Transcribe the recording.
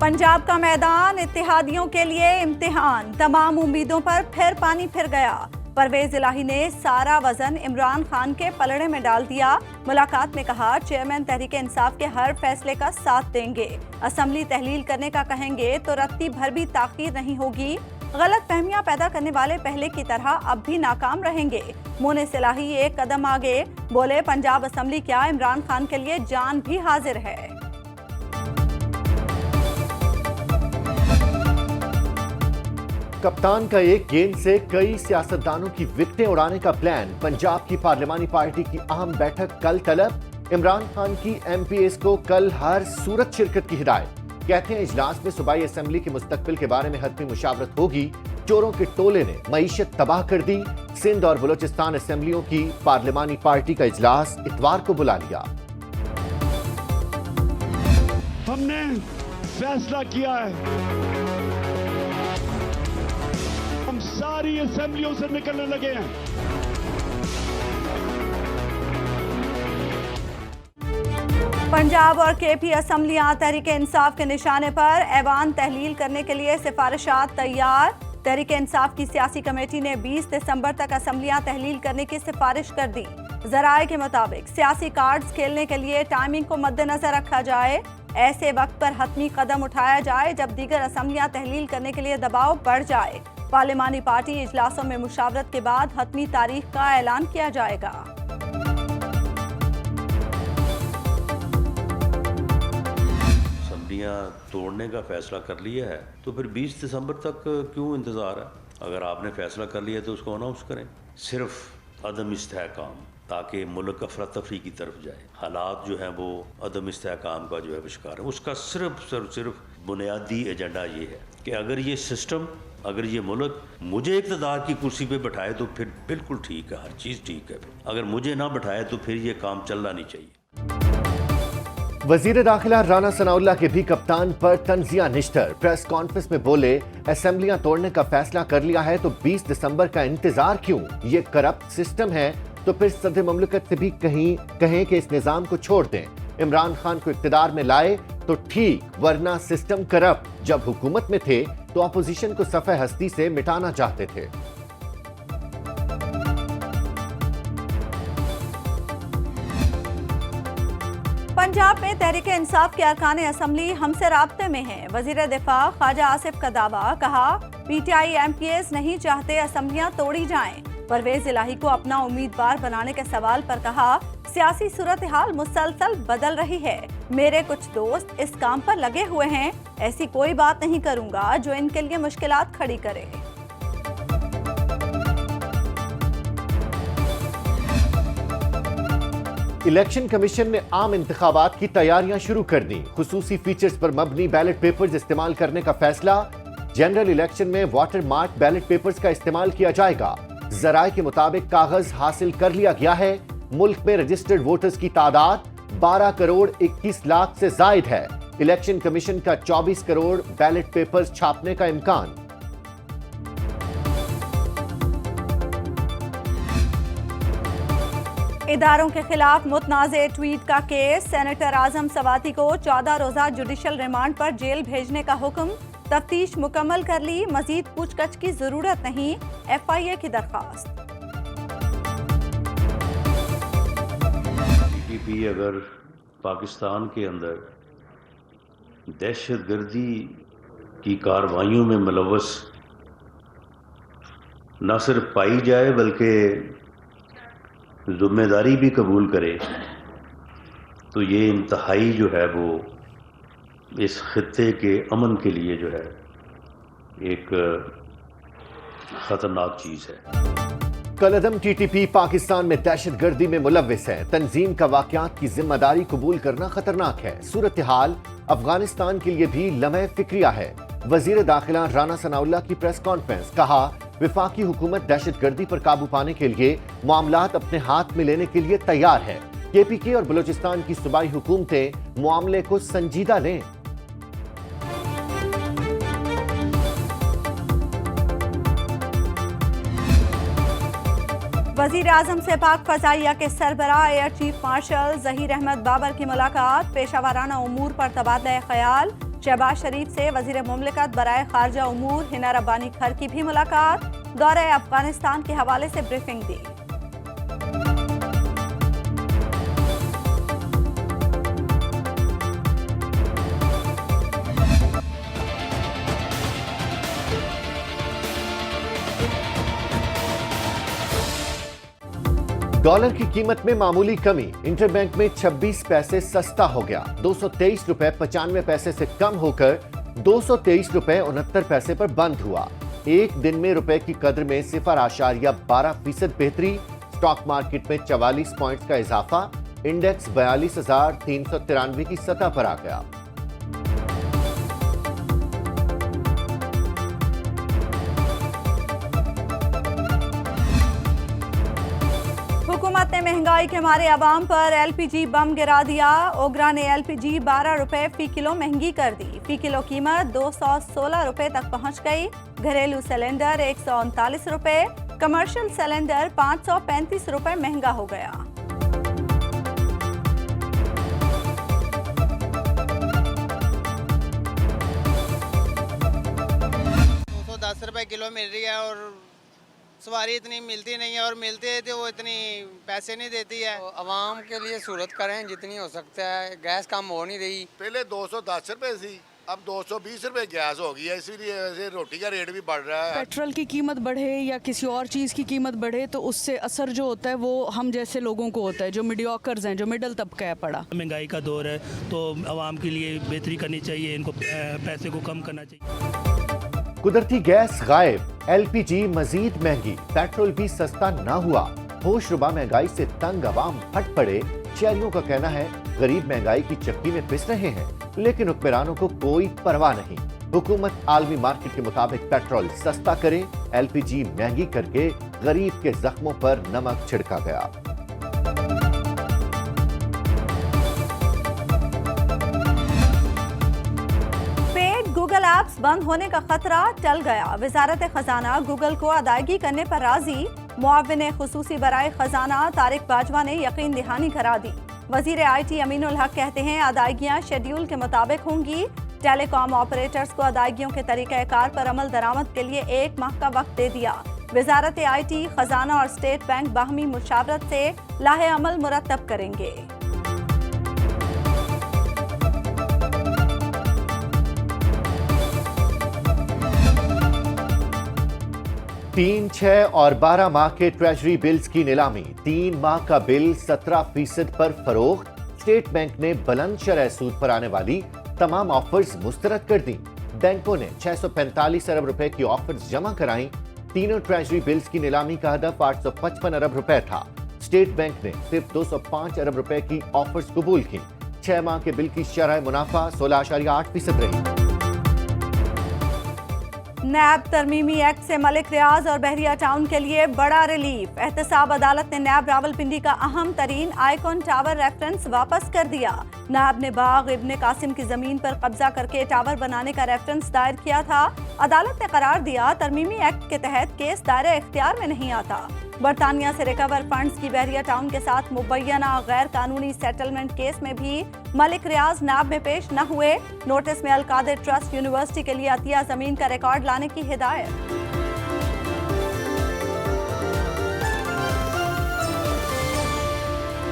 पंजाब का मैदान इत्तेहादियों के लिए इम्तिहान, तमाम उम्मीदों पर फिर पानी फिर गया। परवेज इलाही ने सारा वजन इमरान खान के पलड़े में डाल दिया। मुलाकात में कहा, चेयरमैन तहरीक इंसाफ के हर फैसले का साथ देंगे, असेंबली तहलील करने का कहेंगे तो रत्ती भर भी ताखीर नहीं होगी। गलत फहमियां पैदा करने वाले पहले की तरह अब भी नाकाम रहेंगे। मोनिस इलाही एक कदम आगे बोले, पंजाब असेंबली क्या, इमरान खान के लिए जान भी हाजिर है। कप्तान का एक गेंद से कई सियासतदानों की विकेटें उड़ाने का प्लान। पंजाब की पार्लिमानी पार्टी की अहम बैठक कल तलब। इमरान खान की एमपीएस को कल हर सूरत शिरकत की हिदायत। कहते हैं इजलास में सूबाई असेंबली के मुस्तकबिल के बारे में हतमी मुशावरत होगी। चोरों के टोले ने मईशत तबाह कर दी। सिंध और बलोचिस्तान असेंबलियों की पार्लिमानी पार्टी का इजलास इतवार को बुला लिया। हमने फैसला किया है, हम सारी असेंबलियों से निकलने लगे हैं। पंजाब और केपी असेंबलियां तहरीक इंसाफ के निशाने पर। ऐवान तहलील करने के लिए सिफारिशात तैयार। तहरीक इंसाफ की सियासी कमेटी ने 20 दिसंबर तक असेंबलियां तहलील करने की सिफारिश कर दी। जराये के मुताबिक सियासी कार्ड्स खेलने के लिए टाइमिंग को मद्देनजर रखा जाए। ऐसे वक्त पर हतमी कदम उठाया जाए जब दीगर असेंबलियां तहलील करने के लिए दबाव बढ़ जाए। पार्लिमानी पार्टी इजलासों में मुशावरत के बाद हतमी तारीख का ऐलान किया जाएगा। असेंबलियां तोड़ने का फैसला कर लिया है तो फिर 20 दिसंबर तक क्यों इंतज़ार है? अगर आपने फैसला कर लिया तो उसको अनाउंस करें। सिर्फ अदम इस्तेहकाम, ताकि मुल्क अफरा तफरी की तरफ जाए। हालात जो हैं वो अदम इस्तेहकाम का जो है शिकार है। उसका सिर्फ बुनियादी एजेंडा ये है कि अगर ये सिस्टम, अगर ये मुल्क मुझे इक़्तिदार की कुर्सी पे बैठाए तो फिर बिल्कुल ठीक है, हर चीज़ ठीक है। अगर मुझे ना बैठाए तो फिर ये काम चलना नहीं चाहिए। वजीर दाखिला राना सनाउल्लाह के भी कप्तान पर तंजिया निश्तर। प्रेस कॉन्फ्रेंस में बोले, असेंबलियां तोड़ने का फैसला कर लिया है तो 20 दिसंबर का इंतजार क्यों? ये करप्ट सिस्टम है तो फिर सदर मुमलिकत से भी कहें कि इस निजाम को छोड़ दें। इमरान खान को इक्तदार में लाए तो ठीक, वरना सिस्टम करप्ट। जब हुकूमत में थे तो अपोजिशन को सफ़े हस्ती से मिटाना चाहते थे। पंजाब में तहरीक इंसाफ के अरकान असेंबली हमसे राब्ते में हैं। वजीर दिफा ख्वाजा आसिफ का दावा, कहा पीटीआई एमपीएस नहीं चाहते असेंबलियां तोड़ी जाएं। परवेज इलाही को अपना उम्मीदवार बनाने के सवाल पर कहा, सियासी सूरत हाल मुसलसल बदल रही है। मेरे कुछ दोस्त इस काम पर लगे हुए हैं। ऐसी कोई बात नहीं करूंगा जो इनके लिए मुश्किलात खड़ी करे। इलेक्शन कमीशन ने आम इंतखाबात की तैयारियां शुरू कर दी। खुसूसी फीचर्स पर मबनी बैलेट पेपर्स इस्तेमाल करने का फैसला। जनरल इलेक्शन में वाटर मार्क बैलेट पेपर्स का इस्तेमाल किया जाएगा। जराये के मुताबिक कागज हासिल कर लिया गया है। मुल्क में रजिस्टर्ड वोटर्स की तादाद 12 करोड़ 21 लाख से जायद है। इलेक्शन कमीशन का 24 करोड़ बैलेट पेपर्स छापने का इम्कान। इदारों के खिलाफ मुतनाज़े ट्वीट का केस। सेनेटर आजम सवाती को 14 रोजा जुडिशल रिमांड पर जेल भेजने का हुक्म। तफ्तीश मुकम्मल कर ली, मजीद पूछताछ की जरूरत नहीं। FIA की दरखास्त। TTP अगर पाकिस्तान के अंदर दहशतगर्दी की कार्रवाइयों में मुलव्वस न सिर्फ पाई जाए बल्कि जिम्मेदारी भी कबूल करे तो ये इंतहाई जो है वो इस खित्ते के अमन के लिए जो है एक खतरनाक चीज है। कलअदम TTP पाकिस्तान में दहशतगर्दी में मुलव्विस है। तंजीम का वाकयात की जिम्मेदारी कबूल करना खतरनाक है। सूरत हाल अफगानिस्तान के लिए भी लम्हे फिक्रिया है। वजीर दाखिला राना सनाउल्लाह की प्रेस कॉन्फ्रेंस, कहा विफाकी हुकूमत दहशतगर्दी पर काबू पाने के लिए मामलात अपने हाथ में लेने के लिए तैयार है। KPK और बलोचिस्तान की सूबाई हुकूमतें मामले को संजीदा लें। वजीर आजम से पाक फजाइया के सरबराह air chief marshal Zaheer Ahmed Babar की मुलाकात, पेशावराना उमूर पर तबादला ख्याल। शहबाज शरीफ से वजीर मुमलिकत बराए खारजा उमूर हिना रब्बानी खर की भी मुलाकात, दौरे अफगानिस्तान के हवाले से ब्रीफिंग दी। डॉलर की कीमत में मामूली कमी, इंटरबैंक में 26 पैसे सस्ता हो गया। 223 रुपए 95 पैसे से कम होकर 223 रुपए 69 पैसे पर बंद हुआ। एक दिन में रुपए की कदर में 0.12% बेहतरी। स्टॉक मार्केट में 44 पॉइंट्स का इजाफा, इंडेक्स 42,393 की सतह पर आ गया। हुकूमत ने महंगाई के मारे अवाम पर एलपीजी बम गिरा दिया। ओगरा ने एलपीजी 12 रुपए फी किलो महंगी कर दी। फी किलो कीमत 216 रुपए तक पहुंच गई। घरेलू सिलेंडर 139 रुपए, कमर्शियल सिलेंडर 535 रुपए महंगा हो गया। ₹10 किलो मिल रही है और सवारी इतनी मिलती नहीं है, और मिलती है तो वो इतनी पैसे नहीं देती है। तो आवाम के लिए सूरत करें जितनी हो सकता है। गैस कम हो नहीं रही। पहले 210 रुपए थी, अब 220 रुपए गैस हो गई है, इसीलिए वैसे रोटी का रेट भी बढ़ रहा है। पेट्रोल की कीमत बढ़े या किसी और चीज़ की कीमत बढ़े तो उससे असर जो होता है वो हम जैसे लोगों को होता है, जो मीडियोकर्स हैं, जो मिडिल तबका है पड़ा। महंगाई का दौर है तो आवाम के लिए बेहतरी करनी चाहिए, इनको पैसे को कम करना चाहिए। कुदरती गैस गायब, एलपीजी मजीद महंगी, पेट्रोल भी सस्ता ना हुआ। होशरुबा महंगाई से तंग अवाम फट पड़े। शहरियों का कहना है गरीब महंगाई की चक्की में पिस रहे हैं, लेकिन हुक्मरानों को कोई परवाह नहीं। हुकूमत आलमी मार्केट के मुताबिक पेट्रोल सस्ता करे, एलपीजी महंगी करके गरीब के जख्मों पर नमक छिड़का गया। गूगल ऐप्स बंद होने का खतरा टल गया। वजारत खजाना गूगल को अदायगी करने पर राजी। मुआविन खुसूसी बराए खजाना तारिक बाजवा ने यकीन दहानी करा दी। वजीर IT अमीनुल हक कहते हैं अदायगियां शेड्यूल के मुताबिक होंगी। टेलीकॉम ऑपरेटर्स को अदायगियों के तरीक़ाकार पर अमल दरामद के लिए 1 माह का वक्त दे दिया। वजारत IT, खजाना और स्टेट बैंक बाहमी मुशावरत से लाहे अमल मुरतब करेंगे। 3, 6 और 12 माह के ट्रेजरी बिल्स की नीलामी। 3 माह का बिल 17% पर फरोख्त। स्टेट बैंक ने बुलंद शरह सूद पर आने वाली तमाम ऑफर्स मुस्तरद कर दी। बैंकों ने 645 अरब रुपए की ऑफर्स जमा कराई। तीनों ट्रेजरी बिल्स की नीलामी का हदफ 855 अरब रुपए था। स्टेट बैंक ने सिर्फ 205 अरब रुपए की ऑफर्स कबूल की। 6 माह के बिल की शरह मुनाफा 16.8% रही। नैब तरमीमी एक्ट से मलिक रियाज और बहरिया टाउन के लिए बड़ा रिलीफ। एहतसाब अदालत ने नैब रावलपिंडी का अहम तरीन आइकॉन टावर रेफरेंस वापस कर दिया। नैब ने बाग इब्ने कासिम की जमीन पर कब्जा करके टावर बनाने का रेफरेंस दायर किया था। अदालत ने करार दिया तरमीमी एक्ट के तहत केस दायरे इख्तियार में नहीं आता। बरतानिया से रिकवर फंड्स की बहरिया टाउन के साथ मुबैना गैर कानूनी सेटलमेंट केस में भी मलिक रियाज नैब में पेश न हुए। नोटिस में अलकादिर ट्रस्ट यूनिवर्सिटी के लिए अतिया जमीन का रिकॉर्ड लाने की हिदायत।